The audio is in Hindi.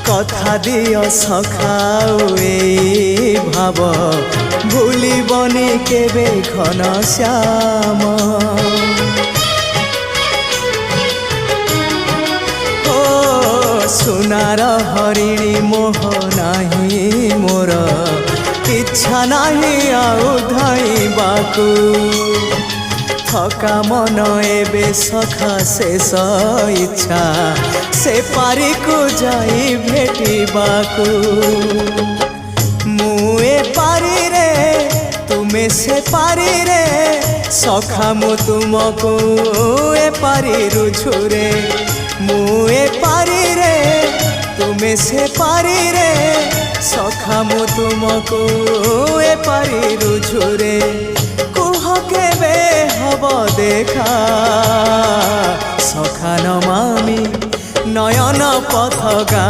कथा दियो सखाओ ए भाव भूलिबनी केबे घन श्याम ओ सुनार हरिणी मोह नाही मोर इच्छा नाही आउ धाइबाकू थका मन एबे सखा शेष इच्छा से पारी को जाई भेटिबाकू मुए पारी रे तुमे से पारी रे सखा मु तुमको ए पारी रुझुरे मुए पारी रे तुमे से पारी रे सखा मु तुमको ए पारी रुझुरे कुह केबे हब देखा सखा नमामि नयन पथ गा